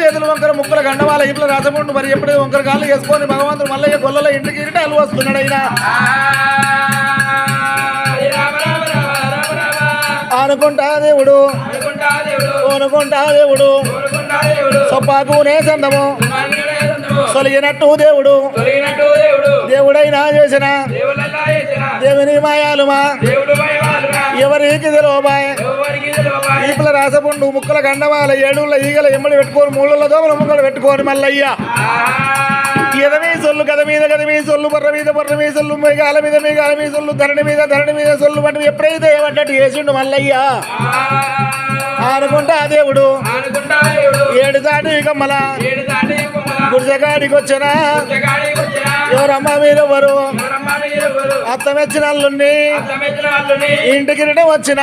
చేతులు వంకర ముక్కల గండవాళ్ళ ఇంట్లో రసముండు మరి ఎప్పుడే వంకర కాళ్ళు వేసుకొని భగవంతుడు మల్లయ్య గొల్లలో ఇంటికి ఇరిటాలు వస్తున్నాడు అయినా అనుకుంటా దేవుడు అనుకుంటా దేవుడు సొప్పాకు నేసందము సొలిగినట్టు దేవుడు దేవుడైనా చేసిన దేవుని మాయాలుమా ఎవరికి తెలియబాయ్ ఈపుల రాసపుండు ముక్కల గండవాల ఏడుళ్ళ ఈగల ఎమ్మడి పెట్టుకొని మూళ్ళ దోమల ముక్కలు పెట్టుకొని మల్లయ్య ఎదమీ సొల్లు గద మీద సొల్లు బర్ర మీద సొల్లు మేఘాల మీద సొల్లు ధరణి మీద సొల్లు వంటి ఎప్పుడైతే ఏమంటే చేసిండు మల్లయ్య అనుకుంటా దేవుడు ఏడు దాటి కమ్మల గుడిసెగాడికి వచ్చినా ఎవరమ్మ మీరెవరు అత్త మెచ్చిన అల్లుండి ఇంటికి రిటం వచ్చిన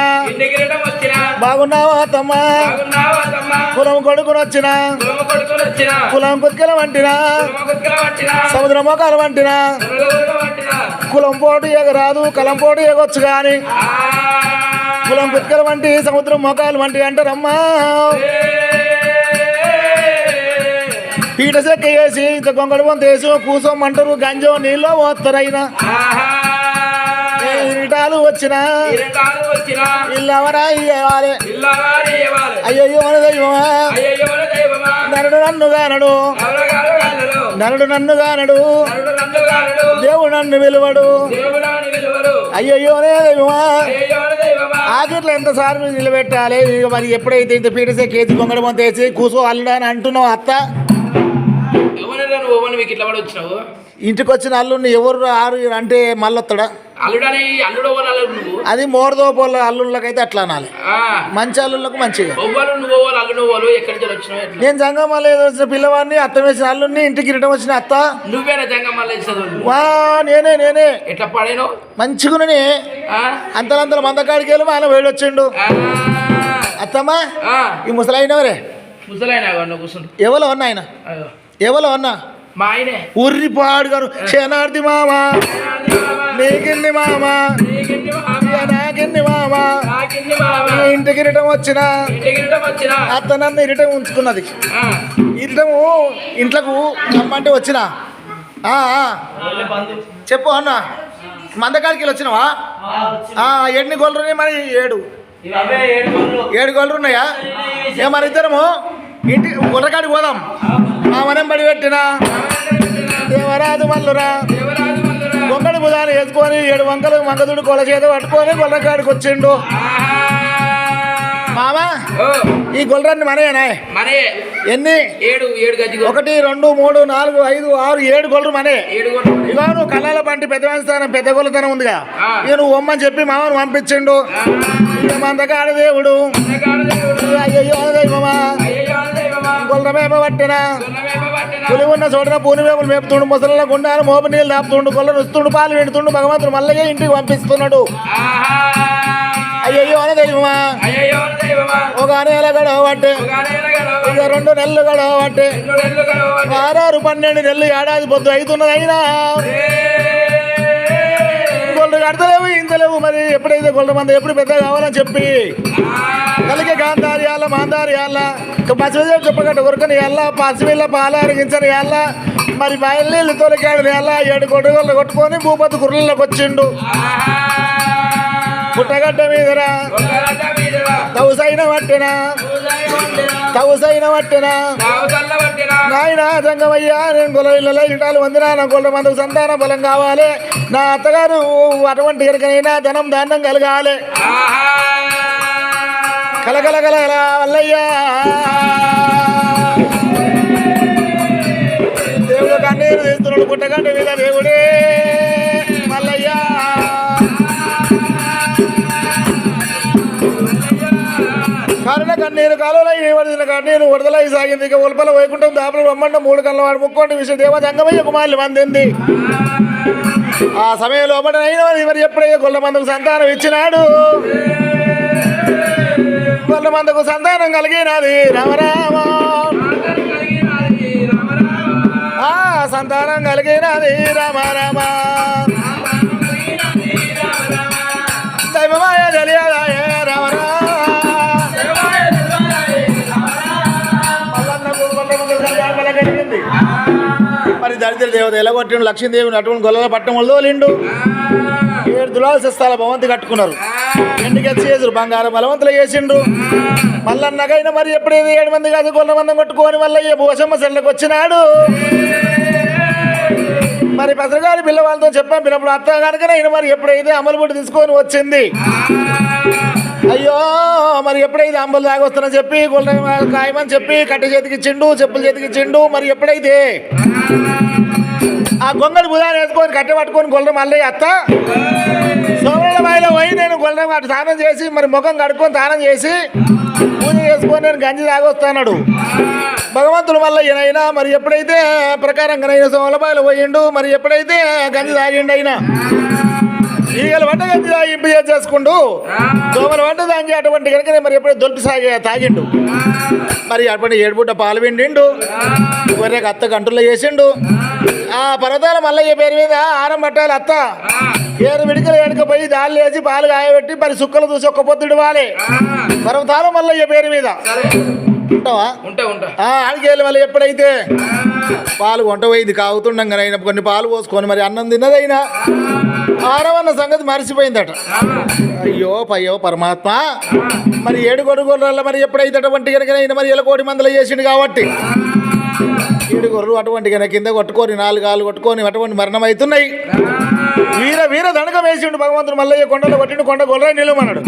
బాగున్నావా అత్తమ్మ కులం కొడుకుని వచ్చిన కులం కుత్కెల వంటినా సముద్ర మోకాలు వంటినా కులం పోటు ఎగరాదు కలం పోటు ఎగొచ్చు గాని కులం కుత్కెల వంటి సముద్రం మోకాలు వంటి అంటారమ్మా పీట చెక్క వేసి ఇంత గొంగడు వంత వేసి కూసోమంటారు గంజో నీళ్ళు పోతారైనా ఇరిటాలు వచ్చిన ఇల్లవరా ఇవ్వాలి అయ్యో దైవమా నరుడు నన్ను గానడు నరుడు నన్ను గానడు దేవుడు నన్ను విలువడు అయ్యో దైవమా ఆఖరిలో ఎంత సార్లు నిలబెట్టాలి మరి ఎప్పుడైతే ఇంత పీటసే కేజీ గొంగడ వంత వేసి కూసో అల్లుడా అని అంటున్నావు అత్త ఇంటికి వచ్చిన అల్లుడిని ఎవరు ఆరు అంటే మళ్ళొస్తాడా అది మోరదోపోల అల్లుళ్ళకైతే అట్లా అనాలి మంచి అల్లుళ్ళకు మంచిగా నేను జంగమల్ల వచ్చిన పిల్లవాడిని అత్త వేసిన అల్లుడిని ఇంటికి రిటం వచ్చిన అత్త వా నేనే ఎట్లా పడేను మంచిగునని అంతలంతల మందకాడికి వెళ్ళి ఆయన వేడొచ్చిండు అత్తమ్మా ఈ ముసలాయినవరే ఎవరో అన్న ఆయన ఎవరో అన్న మా ఆయనే ఉర్రిపాడు గారు శనార్థి మామ నీకింది మామ నాకింది మామ ఇంటికి ఇరటం వచ్చిన అత్త నన్ను ఇరటం ఉంచుకున్నది ఇరటము ఇంట్లోకు రమ్మంటే వచ్చిన చెప్పు అన్న మందకాడికి వెళ్ళి వచ్చినావా ఎన్ని గోళ్ళు ఉన్నాయి మరి 7 గోళ్ళు ఉన్నాయా మరి ఇద్దరము ఇంటికి గుర్రకాడికి పోదాం మా మనం బడి పెట్టిన దేవరాజు మల్లురా గొంగడి బుధాలు వేసుకొని 7 వంకలు మంగదుడు కొల చేత పట్టుకొని గొర్రకాడికి వచ్చిండు మామా ఈ గొర్రెన్ని మనయేనా ఎన్ని 7 గజ్జి 1 2 3 4 5 6 7 గొర్రెలు మనే ఇవా నువ్వు కళ్ళాల పంటి పెద్ద స్థానం పెద్ద గొల్లతనం ఉందిగా ఇక నువ్వు ఒమ్మని చెప్పి మామను పంపించిండు ఇక మందకాడ దేవుడు అయ్యో దైవమా గొల్ల మేప పట్టిన పులి ఉన్న చోటన పూని వేపులు మేపుతుండు ముసలిలో గుండాలు మోపు నీళ్ళు దాపుతుండు గొల్ల రుస్తుండు పాలు వింటుండు భగవంతుడు మల్లయ్య ఇంటికి పంపిస్తున్నాడు అయ్యో దైవమా ఒక నెల గడవబట్టే ఇక 2 నెలలు గడవబట్టే 6 12 నెలలు ఏడాది పొద్దు అవుతున్నది అయినా గొల్లు కడతలేవు ఇంతలేవు మరి ఎప్పుడైతే గొల్ల మంది ఎప్పుడు పెద్ద కావాలని చెప్పి కలిగే గాంధారి అల్ల మాందారి అల్ల పసివేజ చెప్పగట్ట ఉరకని అల్ల పసివిళ్ళ పాల అరిగించని అల్ల మరి బయలు తొలికాడు అల్ల 7 గొడ్డగొల్లు కొట్టుకొని భూపతి కుర్రలోకి వచ్చిండు పుట్టగడ్డ మీదరా తౌసైన పట్టినా నాయన జంగమయ్యా నేను గొల్ల ఇటాలు వందినా నా గొల్ల మందుకు సంతాన బలం కావాలి నా అత్తగారు అటువంటి ఎరకనైనా ధనం ధాన్యం కలగాలి కలగలగల వల్లయ్యా దేవుడు కన్నీరు తీస్తున్నాడు పుట్టగడ్డ మీద దేవుడే మల్లయ్యా కరుణ కన్నీరు కాలువలో వడిన కన్నీరు వరదలై సాగింది ఇక ఉల్పల వైకుంఠం దాపలు రమ్మంట 3 కళ్ళవాడు ముక్కోటి విషయ దేవ జంగమయ్య కుమారులు మందింది ఆ సమయం లోపలైన మరి ఎప్పుడయ్యే గొల్ల మందుకు సంతానం ఇచ్చినాడు గొల్ల మందుకు సంతానం కలిగినది రామరామ సంతానం కలిగినది రామరామ దైవమాయ తెలియదాయ రామరామ ఎలగొట్టి మరి దరిద్ర దేవత ఎలగొట్టిండు. లక్ష్మీదేవిని అటువంటి గొల్లల పట్టణం తోలిండు. 7 తులాల శస్తాల భవంతి కట్టుకున్నారు. ఎండుకెచ్చి చేసుడు బంగారం బలవంతులు చేసిండు. మల్లన్నకైనా మరి ఎప్పుడైతే 7 మంది కాదు గొల్ల మందం కొట్టుకొని మల్లయ్య భూషమ్మ సెల్లకు వచ్చినాడు. మరి పత్రికారి పిల్లవాళ్ళతో చెప్పినప్పుడు అత్త కనుకనైనా మరి ఎప్పుడైతే అమలుబుడ్డి తీసుకొని వచ్చింది. అయ్యో మరి ఎప్పుడైతే అంబలు తాగొస్తానని చెప్పి గొల్ల కాయమని చెప్పి కట్టె చేతికి ఇచ్చిండు, చెప్పులు చేతికి ఇచ్చిండు. మరి ఎప్పుడైతే ఆ గొంగడి బుధాన్ని వేసుకొని కట్టె పట్టుకొని గొల్ల మల్లయ్య అత్త సోమల బాయిలో పోయి నేను గొల్ల అటు స్నానం చేసి మరి ముఖం కడుక్కొని స్నానం చేసి పూజ చేసుకొని నేను గంజి తాగొస్తాడు. భగవంతుడు వల్ల ఈయనైనా మరి ఎప్పుడైతే ప్రకారంగానైనా సోమలబాయిలో పోయిండు. మరి ఎప్పుడైతే గంజి తాగిండు అయినా ఈగల వంట గంజి తాగింపు చేసుకుంటూ దోమల వంట తాగి అటువంటి కనుక మరి ఎప్పుడైతే దొల్పి తాగిండు. మరి అటువంటి 7 పూట పాలు పిండిండు. గొర్రెకి అత్త గంటల్లో చేసిండు. ఆ పర్వతాల మల్లయ్య పేరు మీద ఆరం పట్టాలి అత్త 7 విడికలు వెనుకపోయి దాళ్ళు వేసి పాలు కాయబెట్టి మరి సుక్కలు చూసి ఒక్క పొద్దుడు వాలి పర్వతాల మల్లయ్య పేరు మీద ఉంటావా ఆడికేళ్ళు మళ్ళీ ఎప్పుడైతే పాలు వంట పోయింది కాగుతుండగానైనా కొన్ని పాలు పోసుకొని మరి అన్నం తిన్నదైనా ఆరవన్న సంగతి మరిచిపోయిందట. అయ్యో పరమాత్మ మరి 7 గొర్రెల మరి ఎప్పుడైతే అటువంటి కనుకనైనా మరి 1 మందలు చేసిండు కాబట్టి 7 గొర్రెలు అటువంటి కనుక కింద కొట్టుకొని 4 కాళ్ళు కొట్టుకొని అటువంటి మరణం అవుతున్నాయి. వీర దండకం వేసిండు భగవంతుడు మల్లయ్య కొండలు కొట్టిండు. కొండ గొర్రె నిలువమన్నాడు.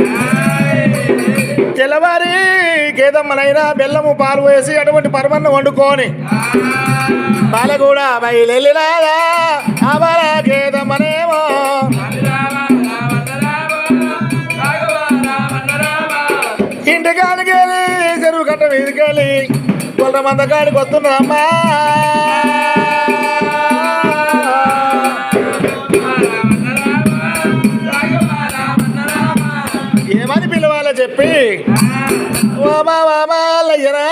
తెల్లవారి కేదమ్మనైనా బెల్లము పాలు వేసి అటువంటి పరమన్నం వండుకొని బాలగూడ బయలునాదా అమర కేదమ్మనేమో ఇంటికాడికి వెళ్ళి చెరువు కట్ట మీదకెళ్ళి గొల్ల మంద కాడికి వస్తున్నామ్మా. ఏమని పిలవాలో చెప్పి ఓ బాబా బాలయ్యనా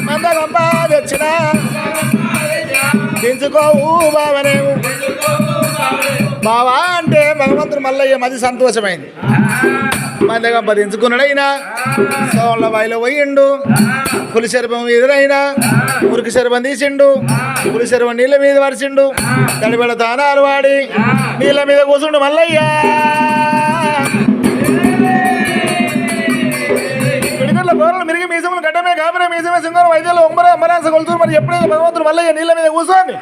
మందగంప తెచ్చిన దించుకోవు బావనేవు బావా అంటే భగవంతుడు మల్లయ్య మది సంతోషమైంది. మందగంప దించుకున్నాడైనా సోళ్ళ బాయిలో పోయిండు. పులి శరభం ఎదురైనా మురికి శరభం తీసిండు. పులి శరభం నీళ్ళ మీద వరిచిండు. తడిబెడ తానాలు వాడి నీళ్ళ మీద కూర్చుండు మల్లయ్య. పిడికట్ల గోరలు మిరిగి మీసములు గడ్డమే గాబరే మీసమే సింగరం వైద్యులు ఒంబర అమ్మరాస కొలుతురు. మరి ఎప్పుడైతే భగవంతుడు మల్లయ్య నీళ్ళ మీద కూర్చోండి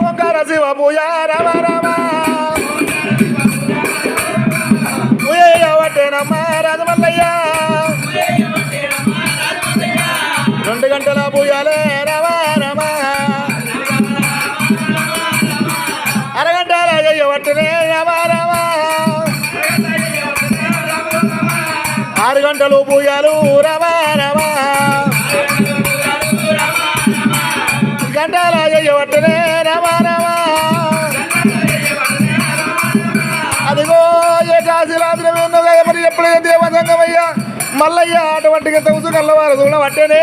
ఓంకార శివ పూజ రామ రామ పూయవట్టేనమ్మ రాజమల్లయ్య 2 గంటల పూజాలే రామ రామ అరగంటల చేయవట్టనే రామ రామ 6 గంటలు పూజాలు రామ రామ గంటల చేయవట్టనే రామ రామ అదిగో ఏ కాశీలాద్రి ఉన్నదా మరి ఎప్పుడైతే దేవసంగమయ్యా మల్లయ్య అటువంటి తౌసు కల్లవారు చూడబట్టేనే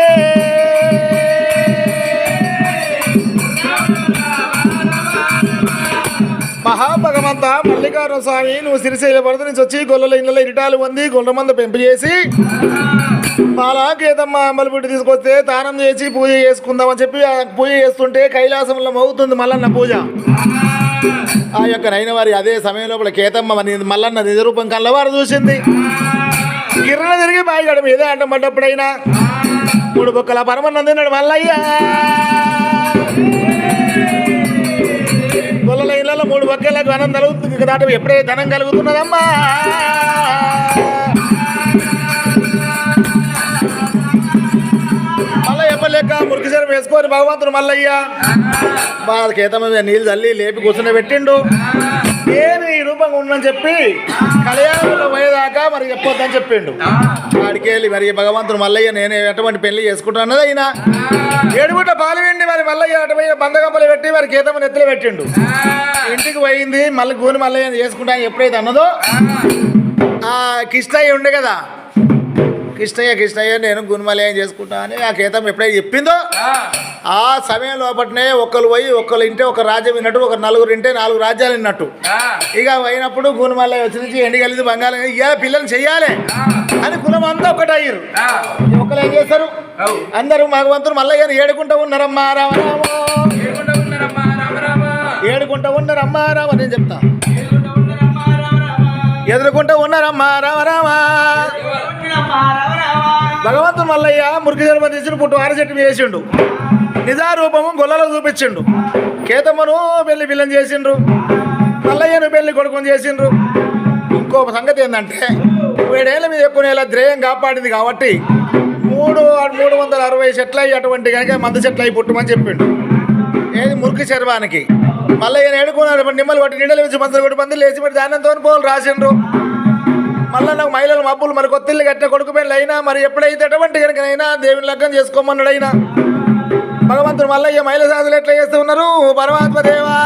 మహాభగవంత మల్లికార్జున స్వామి నువ్వు సిరిశైల వరద నుంచి వచ్చి గొల్లల ఇళ్ళలో ఇరిటాలు పొంది గొల్ల మంద పెంపు చేసి బాలాకేతమ్మ అమ్మలబుడ్డి తీసుకొస్తే తానం చేసి పూజ చేసుకుందామని చెప్పి పూజ చేస్తుంటే కైలాసంలో మోగుతుంది మల్లన్న పూజ. ఆ యొక్క నైనవారి అదే సమయం లోపల కేతమ్మ మల్లన్న నిజరూపం కల్లవారు చూసింది. గిర్రన తిరిగి బాయిగడ మీద అంట పడ్డప్పుడైనా 3 బొక్కల పరమన్నం తిన్నాడు మల్లయ్య. గొల్లల ఇళ్ళలో 3 బొక్కలకు అన్నం కలుగుతుంది దాట ఎప్పుడైతే ధనం కలుగుతున్నదమ్మా. లెక్క మురికిసరం వేసుకొని భగవంతుడు మల్లయ్య కేతమ్మ నీళ్ళు చల్లి లేపి కూర్చుని పెట్టిండు. నేను ఈ రూపంగా ఉండని చెప్పి కళ్యాణంలో పోయేదాకా మరి చెప్పొద్దని చెప్పిండు. వాడికి వెళ్ళి మరి భగవంతుడు మల్లయ్య నేను ఎటువంటి పెళ్లి చేసుకుంటానది అయినా 7 పూట పాలు వెండి మరి మల్లయ్య అటుపోయి బందగంపలు పెట్టి మరి కేతమ్మ నెత్తులు పెట్టిండు. ఇంటికి పోయింది మళ్ళీ గూని మల్లయ్య చేసుకుంటా ఎప్పుడైతే అన్నదో ఆ కిష్టయ్య ఉండే కదా కృష్ణయ్య నేను గుణమలయం చేసుకుంటా అని ఆ కేతం ఎప్పుడైతే చెప్పిందో ఆ సమయం లోపట్నే ఒకరు పోయి ఒకరు ఇంటే ఒక రాజ్యం విన్నట్టు ఒక నలుగురు ఇంటే 4 రాజ్యాలు విన్నట్టు ఇక అయినప్పుడు గుణమలయం వచ్చి నుంచి ఎండి కలిసి బంగాళం ఇక పిల్లలు చెయ్యాలి అని కులం అంతా ఒకటి అయ్యారు. ఒకరు ఏం చేస్తారు అందరూ భగవంతుడు మల్లయ్యను ఏడుకుంటూ ఉన్నారమ్మా రామరామో ఏడుకుంటూ ఉన్నారమ్మా రామ నేను చెప్తా ఎదుర్కొంటూ ఉన్నారమ్మా రామరామ భగవంతుడు మల్లయ్య మురికి జన్మ తీసిన పుట్టు ఆరు చెట్టు వేసిండు నిజారూపము గొల్లలో చూపించిండు కేతమ్మను పెళ్లి పిల్లని చేసిండ్రు మల్లయ్యను పెళ్లి కొడుకుని చేసిండ్రు. ఇంకో సంగతి ఏంటంటే 7 మీద ఎక్కువ నెల ధ్రేయం కాపాడింది కాబట్టి 360 చెట్లు అయ్యి అటువంటి కనుక మందు చెట్లు అయి పుట్టమని చెప్పిండు ఏది మురికి చర్వానికి. మల్లయ్యను ఏడుకున్నారు నిమ్మలు కొట్టి నీడలు వేసి మందులు కొట్టి మందులు వేసి మరి దానంతో పోలు రాసిండ్రు. మళ్ళీ నాకు మహిళలు మబ్బులు మరి కొత్తిల్లు కట్టిన కొడుకు పెళ్ళి అయినా మరి ఎప్పుడైతే అటువంటి కనుకనైనా దేవుని లగ్గం చేసుకోమన్నాడు అయినా భగవంతుడు మల్లయ్య మహిళ సాధులు ఎట్లా చేస్తూ ఉన్నారు పరమాత్మ దేవా